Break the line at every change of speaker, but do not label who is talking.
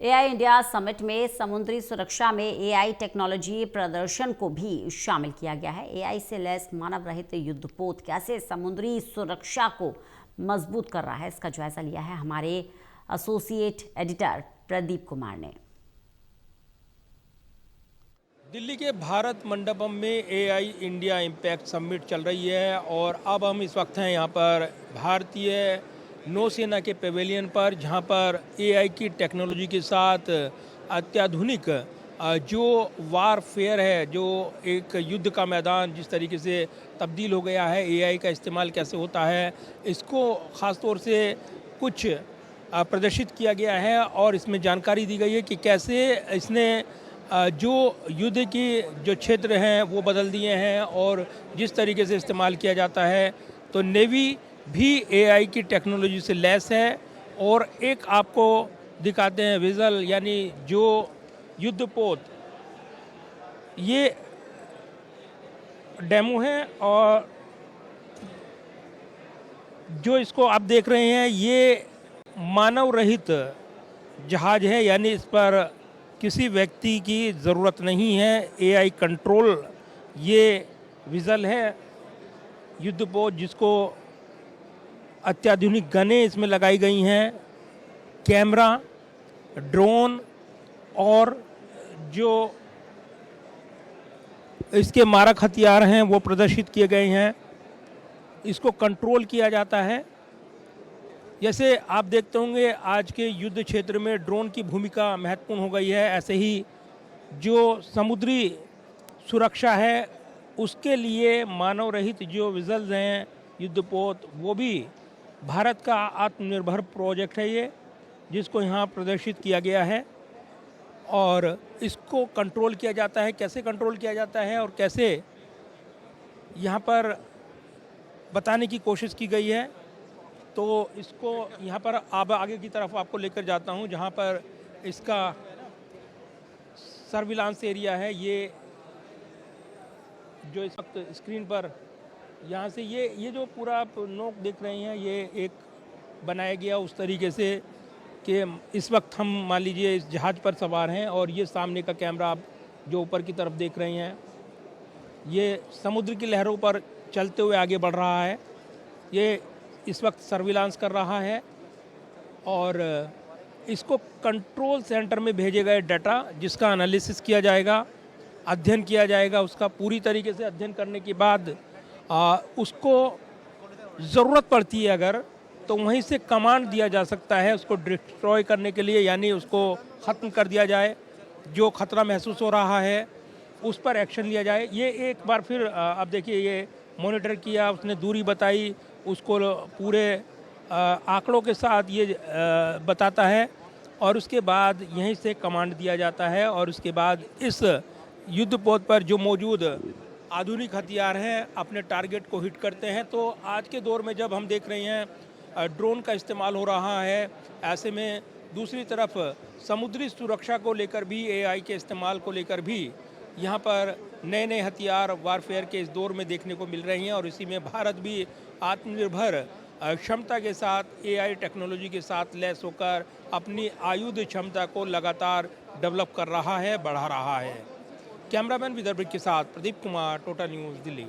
AI India summit में समुद्री सुरक्षा में एआई टेक्नोलॉजी प्रदर्शन को भी शामिल किया गया है। एआई से लैस मानव रहित युद्धपोत कैसे समुद्री सुरक्षा को मजबूत कर रहा है, इसका जायजा लिया है हमारे एसोसिएट एडिटर प्रदीप कुमार ने।
दिल्ली के भारत मंडपम में एआई इंडिया इम्पैक्ट समिट चल रही है और अब हम इस वक्त हैं यहाँ पर भारतीय नौसेना के पेवेलियन पर, जहाँ पर एआई की टेक्नोलॉजी के साथ अत्याधुनिक जो वारफेयर है, जो एक युद्ध का मैदान जिस तरीके से तब्दील हो गया है, एआई का इस्तेमाल कैसे होता है, इसको ख़ास तौर से कुछ प्रदर्शित किया गया है और इसमें जानकारी दी गई है कि कैसे इसने जो युद्ध की जो क्षेत्र हैं वो बदल दिए हैं और जिस तरीके से इस्तेमाल किया जाता है। तो नेवी भी एआई की टेक्नोलॉजी से लैस है और एक आपको दिखाते हैं विज़ुअल, यानी जो युद्धपोत, ये डेमो है और जो इसको आप देख रहे हैं ये मानव रहित जहाज है, यानी इस पर किसी व्यक्ति की ज़रूरत नहीं है। एआई कंट्रोल ये विज़ुअल है युद्धपोत, जिसको अत्याधुनिक गनें इसमें लगाई गई हैं, कैमरा, ड्रोन और जो इसके मारक हथियार हैं वो प्रदर्शित किए गए हैं। इसको कंट्रोल किया जाता है। जैसे आप देखते होंगे आज के युद्ध क्षेत्र में ड्रोन की भूमिका महत्वपूर्ण हो गई है, ऐसे ही जो समुद्री सुरक्षा है उसके लिए मानव रहित जो विज़ल्स हैं युद्धपोत, वो भी भारत का आत्मनिर्भर प्रोजेक्ट है ये, जिसको यहाँ प्रदर्शित किया गया है और इसको कंट्रोल किया जाता है। कैसे कंट्रोल किया जाता है और कैसे यहाँ पर बताने की कोशिश की गई है, तो इसको यहाँ पर अब आगे की तरफ आपको लेकर जाता हूँ, जहाँ पर इसका सर्विलांस एरिया है। ये जो इस वक्त स्क्रीन पर यहाँ से ये जो पूरा आप नोक देख रहे हैं, ये एक बनाया गया उस तरीके से कि इस वक्त हम मान लीजिए इस जहाज़ पर सवार हैं और ये सामने का कैमरा आप जो ऊपर की तरफ देख रहे हैं, ये समुद्र की लहरों पर चलते हुए आगे बढ़ रहा है। ये इस वक्त सर्विलांस कर रहा है और इसको कंट्रोल सेंटर में भेजे गए डाटा, जिसका एनालिसिस किया जाएगा, अध्ययन किया जाएगा। उसका पूरी तरीके से अध्ययन करने के बाद उसको ज़रूरत पड़ती है अगर, तो वहीं से कमांड दिया जा सकता है उसको डिस्ट्रॉय करने के लिए, यानी उसको ख़त्म कर दिया जाए। जो ख़तरा महसूस हो रहा है उस पर एक्शन लिया जाए। ये एक बार फिर अब देखिए, ये मॉनिटर किया, उसने दूरी बताई, उसको पूरे आंकड़ों के साथ ये बताता है और उसके बाद यहीं से कमांड दिया जाता है और उसके बाद इस युद्धपोत पर जो मौजूद आधुनिक हथियार हैं अपने टारगेट को हिट करते हैं। तो आज के दौर में जब हम देख रहे हैं ड्रोन का इस्तेमाल हो रहा है, ऐसे में दूसरी तरफ समुद्री सुरक्षा को लेकर भी, एआई के इस्तेमाल को लेकर भी यहाँ पर नए नए हथियार वारफेयर के इस दौर में देखने को मिल रही हैं और इसी में भारत भी आत्मनिर्भर क्षमता के साथ एआई टेक्नोलॉजी के साथ लैस होकर अपनी आयुध क्षमता को लगातार डेवलप कर रहा है, बढ़ा रहा है। कैमरामैन विदर्भ के साथ प्रदीप कुमार, टोटल न्यूज़, दिल्ली।